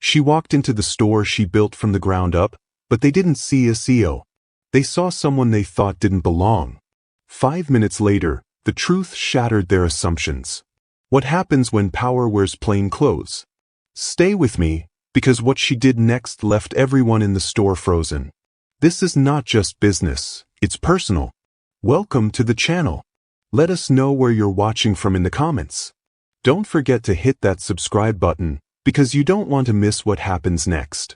She walked into the store she built from the ground up, but they didn't see a CEO. They saw someone they thought didn't belong. 5 minutes later, the truth shattered their assumptions. What happens when power wears plain clothes? Stay with me, because what she did next left everyone in the store frozen. This is not just business, it's personal. Welcome to the channel. Let us know where you're watching from in the comments. Don't forget to hit that subscribe button, because you don't want to miss what happens next.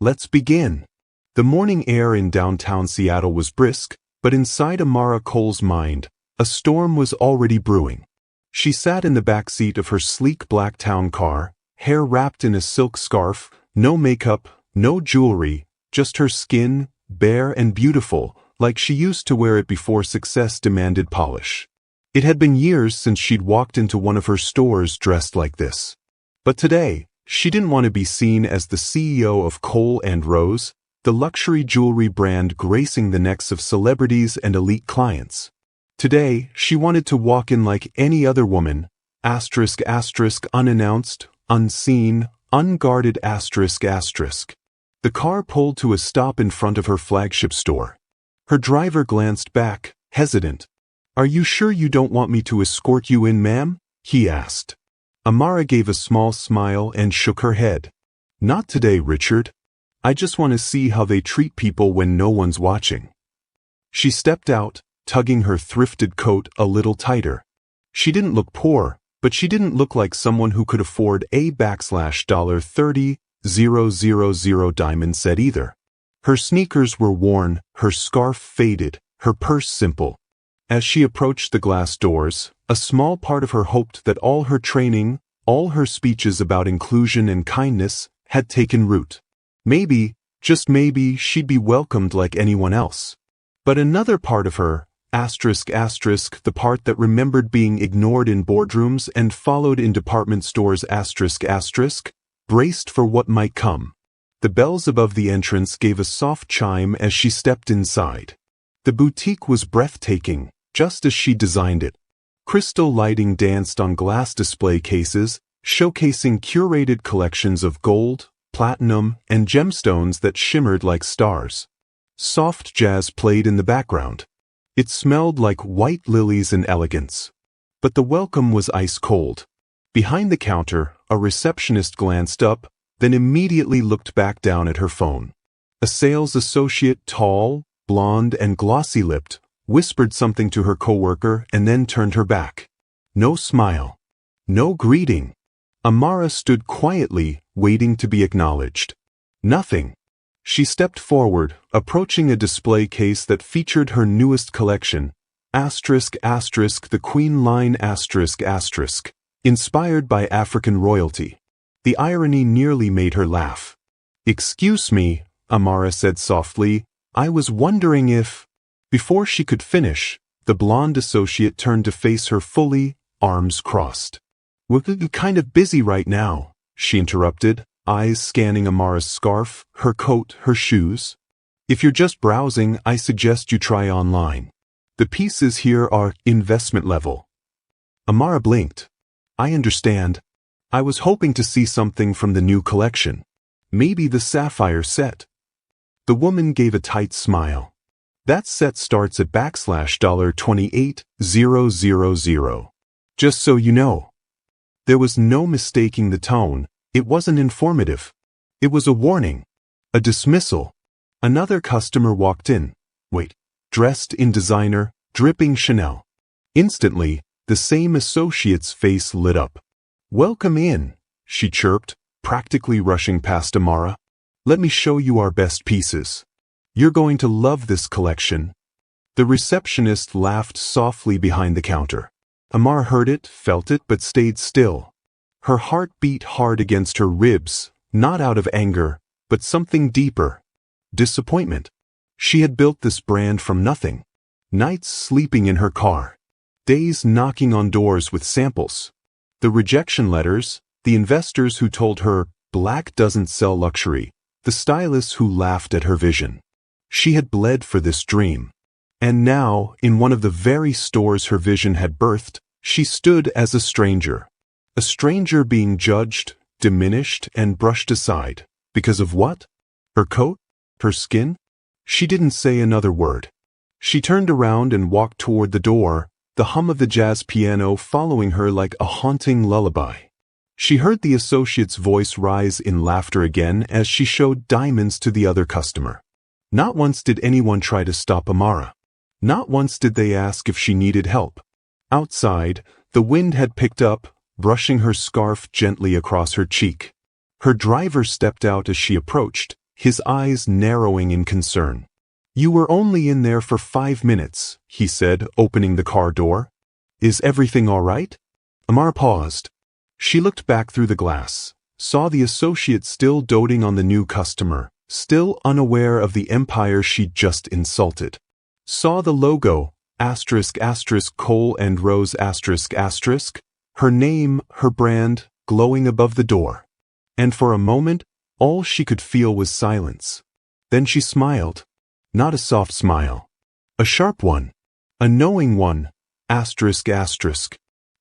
Let's begin. The morning air in downtown Seattle was brisk, but inside Amara Cole's mind, a storm was already brewing. She sat in the back seat of her sleek black town car, hair wrapped in a silk scarf, no makeup, no jewelry, just her skin, bare and beautiful, like she used to wear it before success demanded polish. It had been years since she'd walked into one of her stores dressed like this. But today, she didn't want to be seen as the CEO of Cole & Rose, the luxury jewelry brand gracing the necks of celebrities and elite clients. Today, she wanted to walk in like any other woman, unannounced, unseen, unguarded. The car pulled to a stop in front of her flagship store. Her driver glanced back, hesitant. "Are you sure you don't want me to escort you in, ma'am?" he asked. Amara gave a small smile and shook her head. "Not today, Richard. I just want to see how they treat people when no one's watching." She stepped out, tugging her thrifted coat a little tighter. She didn't look poor, but she didn't look like someone who could afford a $30,000 diamond set either. Her sneakers were worn, her scarf faded, her purse simple. As she approached the glass doors, a small part of her hoped that all her training, all her speeches about inclusion and kindness, had taken root. Maybe, just maybe, she'd be welcomed like anyone else. But another part of her, the part that remembered being ignored in boardrooms and followed in department stores, braced for what might come. The bells above the entrance gave a soft chime as she stepped inside. The boutique was breathtaking, just as she designed it. Crystal lighting danced on glass display cases, showcasing curated collections of gold, platinum, and gemstones that shimmered like stars. Soft jazz played in the background. It smelled like white lilies and elegance. But the welcome was ice cold. Behind the counter, a receptionist glanced up, then immediately looked back down at her phone. A sales associate, tall, blonde, and glossy-lipped, whispered something to her coworker and then turned her back. No smile. No greeting. Amara stood quietly, waiting to be acknowledged. Nothing. She stepped forward, approaching a display case that featured her newest collection, the Queen Line inspired by African royalty. The irony nearly made her laugh. "Excuse me," Amara said softly, "I was wondering if—" Before she could finish, the blonde associate turned to face her fully, arms crossed. "We're kind of busy right now," she interrupted, eyes scanning Amara's scarf, her coat, her shoes. "If you're just browsing, I suggest you try online. The pieces here are investment level." Amara blinked. "I understand. I was hoping to see something from the new collection. Maybe the sapphire set." The woman gave a tight smile. "That set starts at $28,000. Just so you know." There was no mistaking the tone. It wasn't informative. It was a warning. A dismissal. Another customer walked in. Dressed in designer, dripping Chanel. Instantly, the same associate's face lit up. "Welcome in," she chirped, practically rushing past Amara. "Let me show you our best pieces. You're going to love this collection." The receptionist laughed softly behind the counter. Amara heard it, felt it, but stayed still. Her heart beat hard against her ribs, not out of anger, but something deeper. Disappointment. She had built this brand from nothing. Nights sleeping in her car. Days knocking on doors with samples. The rejection letters, the investors who told her, "Black doesn't sell luxury," the stylists who laughed at her vision. She had bled for this dream. And now, in one of the very stores her vision had birthed, she stood as a stranger. A stranger being judged, diminished and brushed aside. Because of what? Her coat? Her skin? She didn't say another word. She turned around and walked toward the door, the hum of the jazz piano following her like a haunting lullaby. She heard the associate's voice rise in laughter again as she showed diamonds to the other customer. Not once did anyone try to stop Amara. Not once did they ask if she needed help. Outside, the wind had picked up, brushing her scarf gently across her cheek. Her driver stepped out as she approached, his eyes narrowing in concern. "You were only in there for 5 minutes," he said, opening the car door. "Is everything all right?" Amara paused. She looked back through the glass, saw the associate still doting on the new customer, still unaware of the empire she'd just insulted. Saw the logo, **Cole and Rose **, her name, her brand, glowing above the door. And for a moment, all she could feel was silence. Then she smiled. Not a soft smile. A sharp one. A knowing one, **.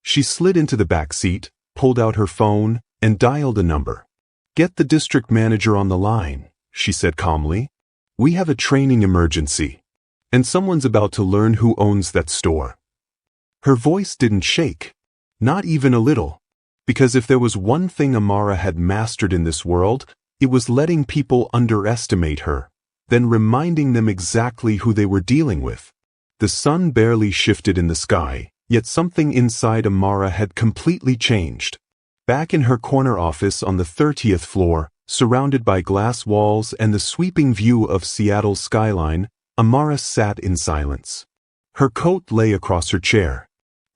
She slid into the back seat, pulled out her phone, and dialed a number. "Get the district manager on the line," she said calmly. "We have a training emergency. And someone's about to learn who owns that store." Her voice didn't shake. Not even a little. Because if there was one thing Amara had mastered in this world, it was letting people underestimate her, then reminding them exactly who they were dealing with. The sun barely shifted in the sky, yet something inside Amara had completely changed. Back in her corner office on the 30th floor, surrounded by glass walls and the sweeping view of Seattle's skyline, Amara sat in silence. Her coat lay across her chair.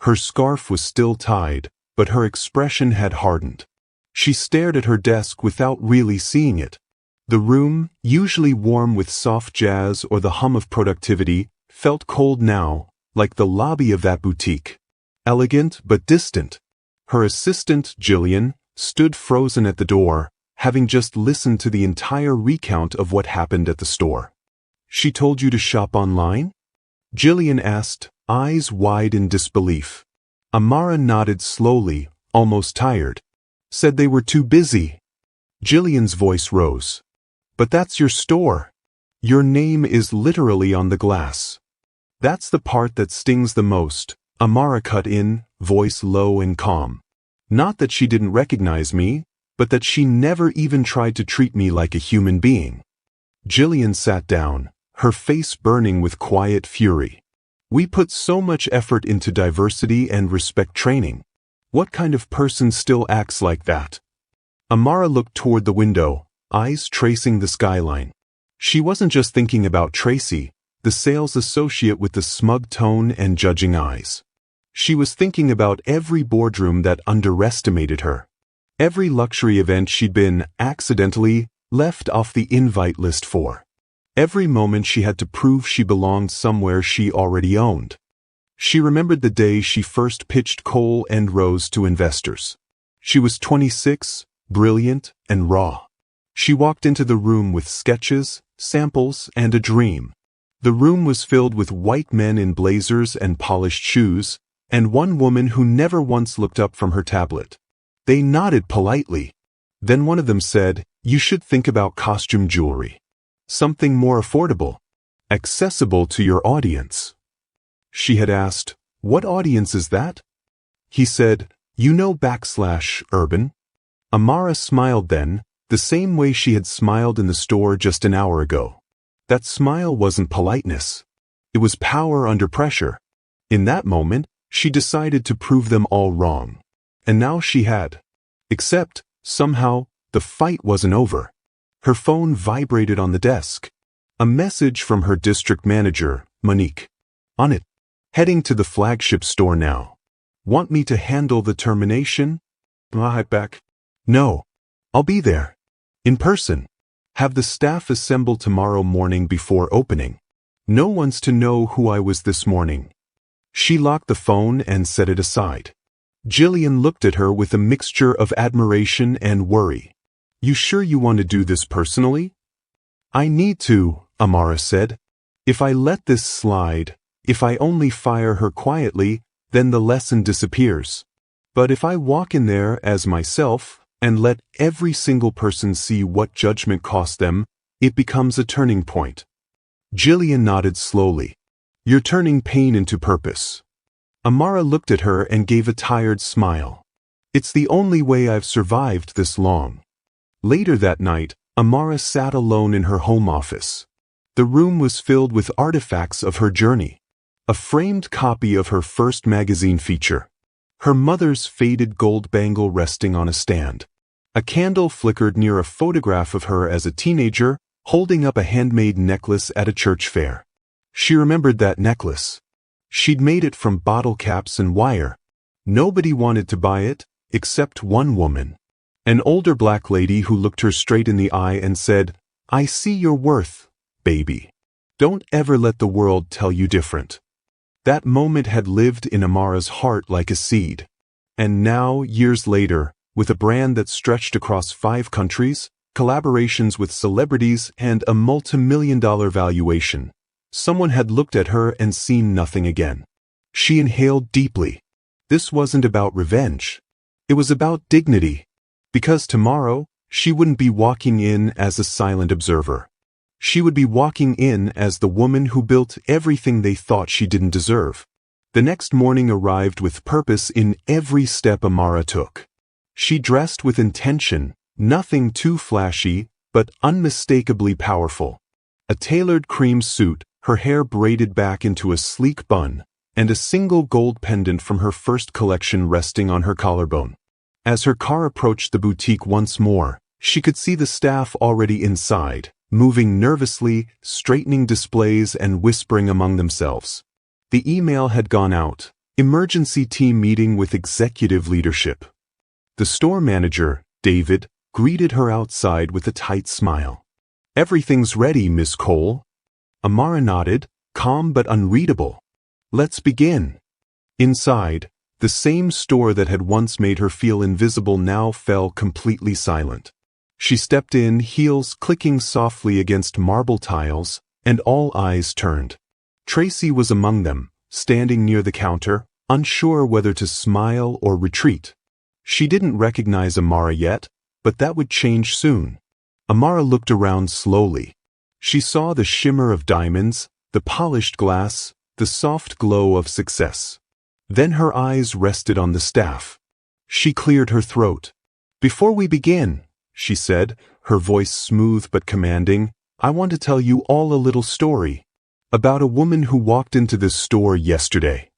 Her scarf was still tied, but her expression had hardened. She stared at her desk without really seeing it. The room, usually warm with soft jazz or the hum of productivity, felt cold now, like the lobby of that boutique. Elegant but distant. Her assistant, Jillian, stood frozen at the door, having just listened to the entire recount of what happened at the store. "She told you to shop online?" Jillian asked, eyes wide in disbelief. Amara nodded slowly, almost tired. "Said they were too busy." Jillian's voice rose. "But that's your store. Your name is literally on the glass." "That's the part that stings the most," Amara cut in, voice low and calm. "Not that she didn't recognize me, but that she never even tried to treat me like a human being." Jillian sat down, her face burning with quiet fury. "We put so much effort into diversity and respect training. What kind of person still acts like that?" Amara looked toward the window, eyes tracing the skyline. She wasn't just thinking about Tracy, the sales associate with the smug tone and judging eyes. She was thinking about every boardroom that underestimated her. Every luxury event she'd been, accidentally, left off the invite list for. Every moment she had to prove she belonged somewhere she already owned. She remembered the day she first pitched Cole and Rose to investors. She was 26, brilliant, and raw. She walked into the room with sketches, samples, and a dream. The room was filled with white men in blazers and polished shoes, and one woman who never once looked up from her tablet. They nodded politely. Then one of them said, "You should think about costume jewelry. Something more affordable, accessible to your audience." She had asked, "What audience is that?" He said, "You know /urban." Amara smiled then, the same way she had smiled in the store just an hour ago. That smile wasn't politeness. It was power under pressure. In that moment, she decided to prove them all wrong. And now she had. Except, somehow, the fight wasn't over. Her phone vibrated on the desk. A message from her district manager, Monique. On it. "Heading to the flagship store now. Want me to handle the termination?" Back. "No. I'll be there. In person. Have the staff assemble tomorrow morning before opening. No one's to know who I was this morning." She locked the phone and set it aside. Jillian looked at her with a mixture of admiration and worry. "You sure you want to do this personally?" "I need to," Amara said. "If I let this slide, if I only fire her quietly, then the lesson disappears. But if I walk in there as myself, and let every single person see what judgment cost them, it becomes a turning point. Jillian nodded slowly. You're turning pain into purpose. Amara looked at her and gave a tired smile. It's the only way I've survived this long. Later that night, Amara sat alone in her home office. The room was filled with artifacts of her journey. A framed copy of her first magazine feature. Her mother's faded gold bangle resting on a stand. A candle flickered near a photograph of her as a teenager, holding up a handmade necklace at a church fair. She remembered that necklace. She'd made it from bottle caps and wire. Nobody wanted to buy it, except one woman. An older black lady who looked her straight in the eye and said, "I see your worth, baby. Don't ever let the world tell you different." That moment had lived in Amara's heart like a seed. And now, years later, with a brand that stretched across 5 countries, collaborations with celebrities, and a multi-million-dollar valuation, someone had looked at her and seen nothing again. She inhaled deeply. This wasn't about revenge. It was about dignity. Because tomorrow, she wouldn't be walking in as a silent observer. She would be walking in as the woman who built everything they thought she didn't deserve. The next morning arrived with purpose in every step Amara took. She dressed with intention, nothing too flashy, but unmistakably powerful. A tailored cream suit, her hair braided back into a sleek bun, and a single gold pendant from her first collection resting on her collarbone. As her car approached the boutique once more, she could see the staff already inside, moving nervously, straightening displays and whispering among themselves. The email had gone out. Emergency team meeting with executive leadership. The store manager, David, greeted her outside with a tight smile. "Everything's ready, Miss Cole." Amara nodded, calm but unreadable. "Let's begin." Inside, the same store that had once made her feel invisible now fell completely silent. She stepped in, heels clicking softly against marble tiles, and all eyes turned. Tracy was among them, standing near the counter, unsure whether to smile or retreat. She didn't recognize Amara yet, but that would change soon. Amara looked around slowly. She saw the shimmer of diamonds, the polished glass, the soft glow of success. Then her eyes rested on the staff. She cleared her throat. "Before we begin," she said, her voice smooth but commanding, "I want to tell you all a little story about a woman who walked into this store yesterday."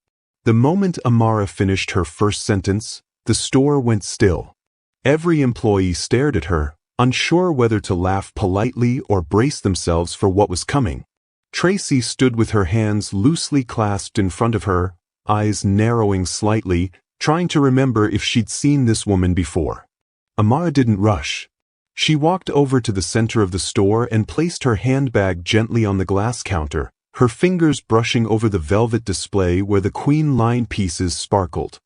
The moment Amara finished her first sentence, the store went still. Every employee stared at her, unsure whether to laugh politely or brace themselves for what was coming. Tracy stood with her hands loosely clasped in front of her, eyes narrowing slightly, trying to remember if she'd seen this woman before. Amara didn't rush. She walked over to the center of the store and placed her handbag gently on the glass counter, her fingers brushing over the velvet display where the queen line pieces sparkled.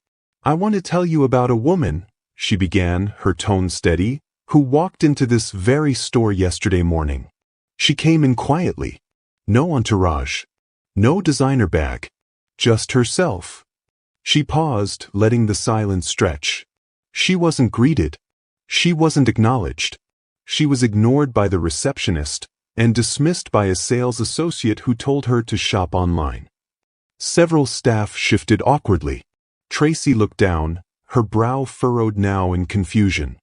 "I want to tell you about a woman," she began, her tone steady, "who walked into this very store yesterday morning. She came in quietly. No entourage. No designer bag. Just herself." She paused, letting the silence stretch. She wasn't greeted. She wasn't acknowledged. She was ignored by the receptionist and dismissed by a sales associate who told her to shop online. Several staff shifted awkwardly. Tracy looked down, her brow furrowed now in confusion.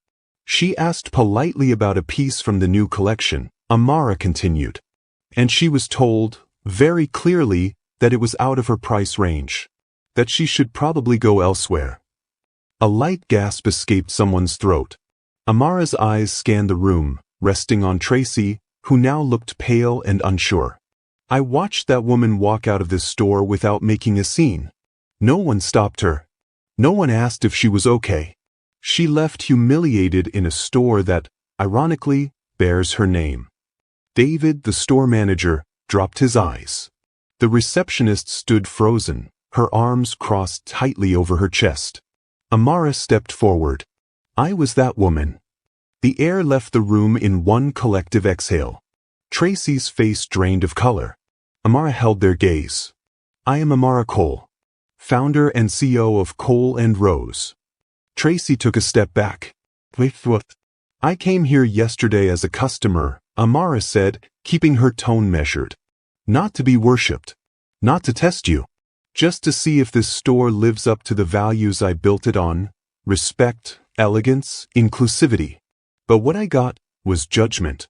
She asked politely about a piece from the new collection, Amara continued. And she was told, very clearly, that it was out of her price range. That she should probably go elsewhere. A light gasp escaped someone's throat. Amara's eyes scanned the room, resting on Tracy, who now looked pale and unsure. "I watched that woman walk out of this store without making a scene. No one stopped her. No one asked if she was okay. She left humiliated in a store that, ironically, bears her name." David, the store manager, dropped his eyes. The receptionist stood frozen, her arms crossed tightly over her chest. Amara stepped forward. "I was that woman." The air left the room in one collective exhale. Tracy's face drained of color. Amara held their gaze. "I am Amara Cole, founder and CEO of Cole & Rose." Tracy took a step back. I came here yesterday as a customer, Amara said, keeping her tone measured. Not to be worshipped. Not to test you. Just to see if this store lives up to the values I built it on: respect, elegance, inclusivity. But what I got was judgment.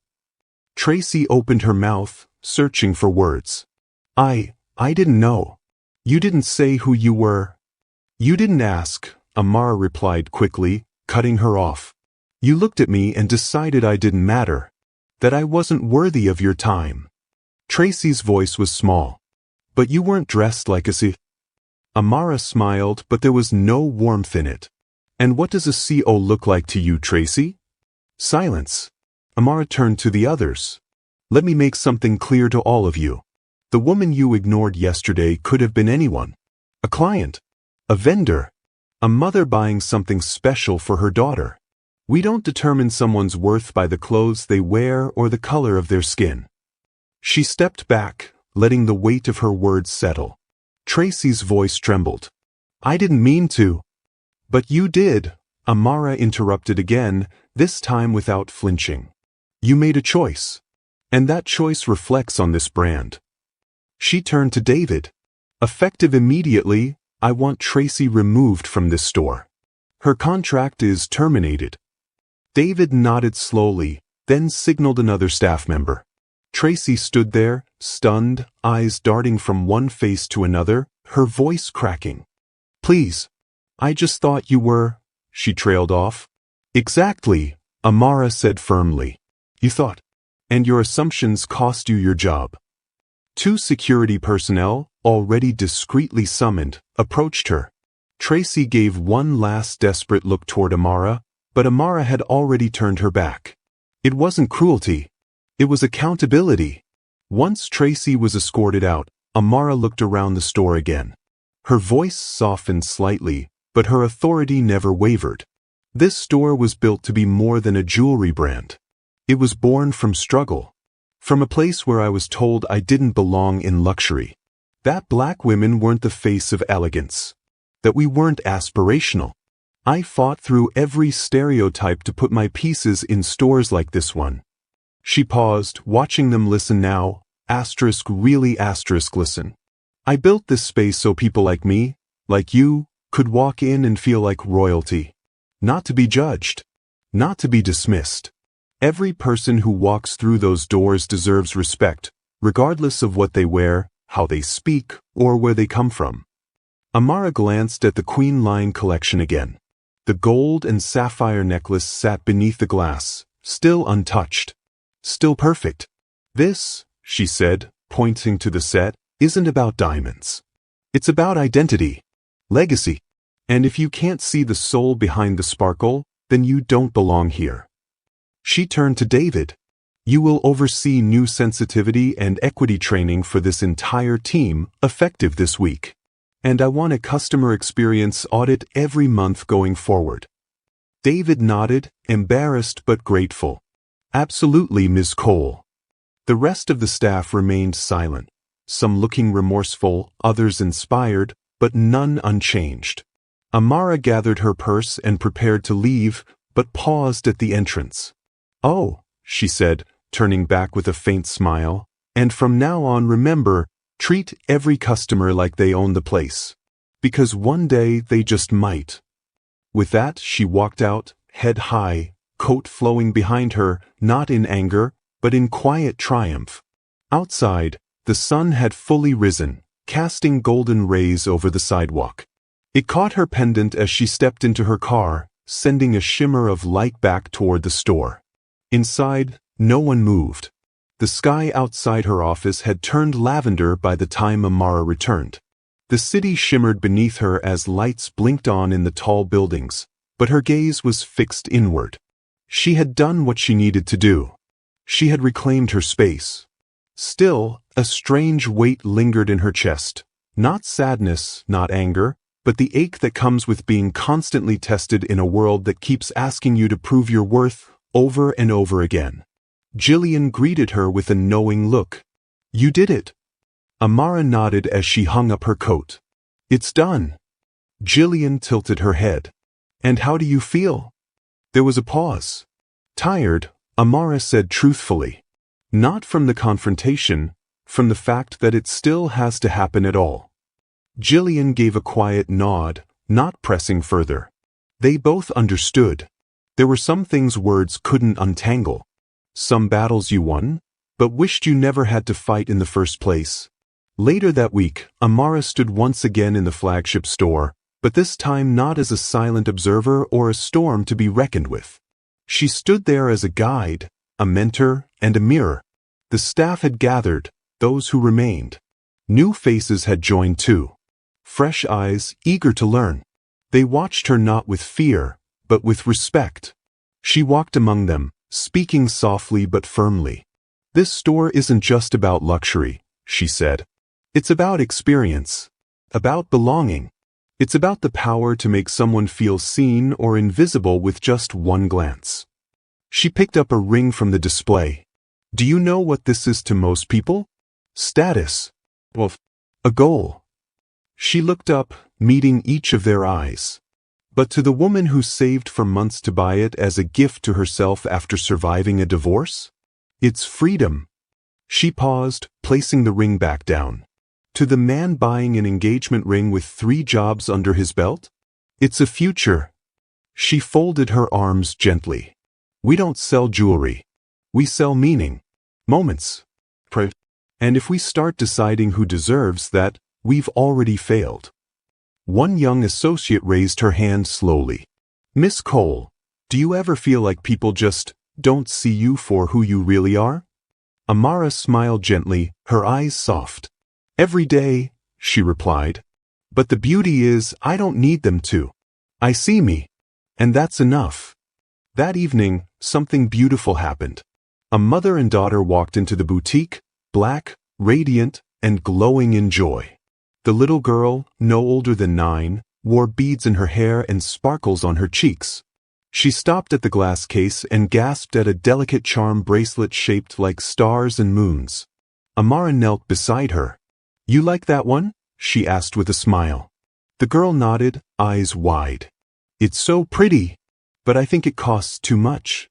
Tracy opened her mouth, searching for words. I didn't know. You didn't say who you were. You didn't ask, Amara replied quickly, cutting her off. You looked at me and decided I didn't matter, that I wasn't worthy of your time. Tracy's voice was small. But you weren't dressed like a C. Amara smiled, but there was no warmth in it. And what does a CO look like to you, Tracy? Silence. Amara turned to the others. Let me make something clear to all of you. The woman you ignored yesterday could have been anyone. A client. A vendor. A mother buying something special for her daughter. We don't determine someone's worth by the clothes they wear or the color of their skin. She stepped back, letting the weight of her words settle. Tracy's voice trembled. I didn't mean to. But you did, Amara interrupted again, this time without flinching. You made a choice. And that choice reflects on this brand. She turned to David. Effective immediately, I want Tracy removed from this store. Her contract is terminated. David nodded slowly, then signaled another staff member. Tracy stood there, stunned, eyes darting from one face to another, her voice cracking. Please. I just thought you were, she trailed off. Exactly, Amara said firmly. You thought. And your assumptions cost you your job. 2 security personnel, already discreetly summoned, approached her. Tracy gave one last desperate look toward Amara, but Amara had already turned her back. It wasn't cruelty. It was accountability. Once Tracy was escorted out, Amara looked around the store again. Her voice softened slightly, but her authority never wavered. This store was built to be more than a jewelry brand. It was born from struggle. From a place where I was told I didn't belong in luxury. That black women weren't the face of elegance. That we weren't aspirational. I fought through every stereotype to put my pieces in stores like this one. She paused, watching them listen now, really listen. I built this space so people like me, like you, could walk in and feel like royalty. Not to be judged. Not to be dismissed. Every person who walks through those doors deserves respect, regardless of what they wear, how they speak, or where they come from. Amara glanced at the Queen Line collection again. The gold and sapphire necklace sat beneath the glass, still untouched. Still perfect. This, she said, pointing to the set, isn't about diamonds. It's about identity. Legacy. And if you can't see the soul behind the sparkle, then you don't belong here. She turned to David. You will oversee new sensitivity and equity training for this entire team, effective this week. And I want a customer experience audit every month going forward. David nodded, embarrassed but grateful. Absolutely, Ms. Cole. The rest of the staff remained silent, some looking remorseful, others inspired, but none unchanged. Amara gathered her purse and prepared to leave, but paused at the entrance. Oh, she said, turning back with a faint smile, and from now on remember, treat every customer like they own the place. Because one day they just might. With that, she walked out, head high, coat flowing behind her, not in anger, but in quiet triumph. Outside, the sun had fully risen, casting golden rays over the sidewalk. It caught her pendant as she stepped into her car, sending a shimmer of light back toward the store. Inside, no one moved. The sky outside her office had turned lavender by the time Amara returned. The city shimmered beneath her as lights blinked on in the tall buildings, but her gaze was fixed inward. She had done what she needed to do. She had reclaimed her space. Still, a strange weight lingered in her chest. Not sadness, not anger, but the ache that comes with being constantly tested in a world that keeps asking you to prove your worth over and over again. Jillian greeted her with a knowing look. You did it. Amara nodded as she hung up her coat. It's done. Jillian tilted her head. And how do you feel? There was a pause. Tired, Amara said truthfully. Not from the confrontation, from the fact that it still has to happen at all. Jillian gave a quiet nod, not pressing further. They both understood. There were some things words couldn't untangle. Some battles you won, but wished you never had to fight in the first place. Later that week, Amara stood once again in the flagship store, but this time not as a silent observer or a storm to be reckoned with. She stood there as a guide, a mentor, and a mirror. The staff had gathered, those who remained. New faces had joined too. Fresh eyes, eager to learn. They watched her not with fear, but with respect. She walked among them, speaking softly but firmly. This store isn't just about luxury, she said. It's about experience. About belonging. It's about the power to make someone feel seen or invisible with just one glance. She picked up a ring from the display. Do you know what this is to most people? Status. Well, a goal. She looked up, meeting each of their eyes. But to the woman who saved for months to buy it as a gift to herself after surviving a divorce? It's freedom. She paused, placing the ring back down. To the man buying an engagement ring with 3 jobs under his belt? It's a future. She folded her arms gently. We don't sell jewelry. We sell meaning. Moments. And if we start deciding who deserves that, we've already failed. One young associate raised her hand slowly. Miss Cole, do you ever feel like people just don't see you for who you really are? Amara smiled gently, her eyes soft. Every day, she replied. But the beauty is, I don't need them to. I see me. And that's enough. That evening, something beautiful happened. A mother and daughter walked into the boutique, black, radiant, and glowing in joy. The little girl, no older than 9, wore beads in her hair and sparkles on her cheeks. She stopped at the glass case and gasped at a delicate charm bracelet shaped like stars and moons. Amara knelt beside her. You like that one? She asked with a smile. The girl nodded, eyes wide. It's so pretty, but I think it costs too much.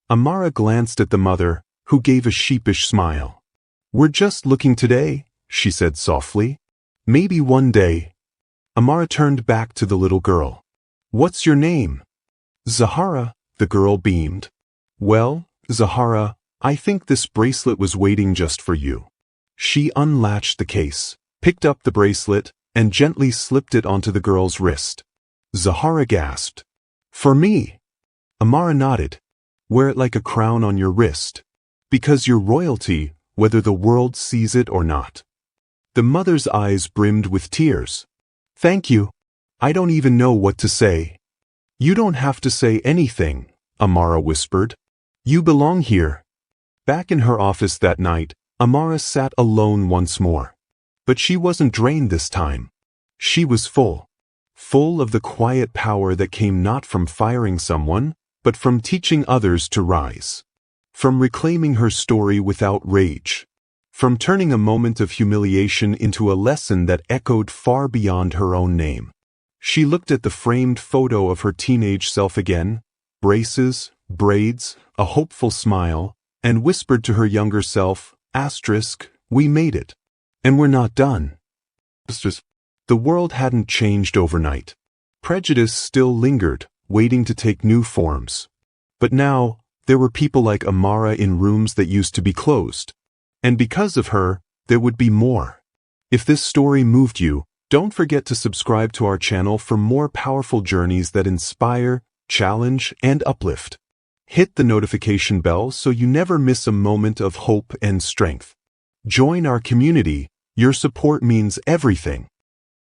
Amara glanced at the mother, who gave a sheepish smile. We're just looking today, she said softly. Maybe one day. Amara turned back to the little girl. What's your name? Zahara, the girl beamed. Well, Zahara, I think this bracelet was waiting just for you. She unlatched the case, picked up the bracelet, and gently slipped it onto the girl's wrist. Zahara gasped. For me? Amara nodded. Wear it like a crown on your wrist. Because you're royalty, whether the world sees it or not. The mother's eyes brimmed with tears. Thank you. I don't even know what to say. You don't have to say anything, Amara whispered. You belong here. Back in her office that night, Amara sat alone once more. But she wasn't drained this time. She was full. Full of the quiet power that came not from firing someone, but from teaching others to rise. From reclaiming her story without rage. From turning a moment of humiliation into a lesson that echoed far beyond her own name. She looked at the framed photo of her teenage self again, braces, braids, a hopeful smile, and whispered to her younger self, we made it. And we're not done. The world hadn't changed overnight. Prejudice still lingered, waiting to take new forms. But now, there were people like Amara in rooms that used to be closed. And because of her, there would be more. If this story moved you, don't forget to subscribe to our channel for more powerful journeys that inspire, challenge, and uplift. Hit the notification bell so you never miss a moment of hope and strength. Join our community. Your support means everything.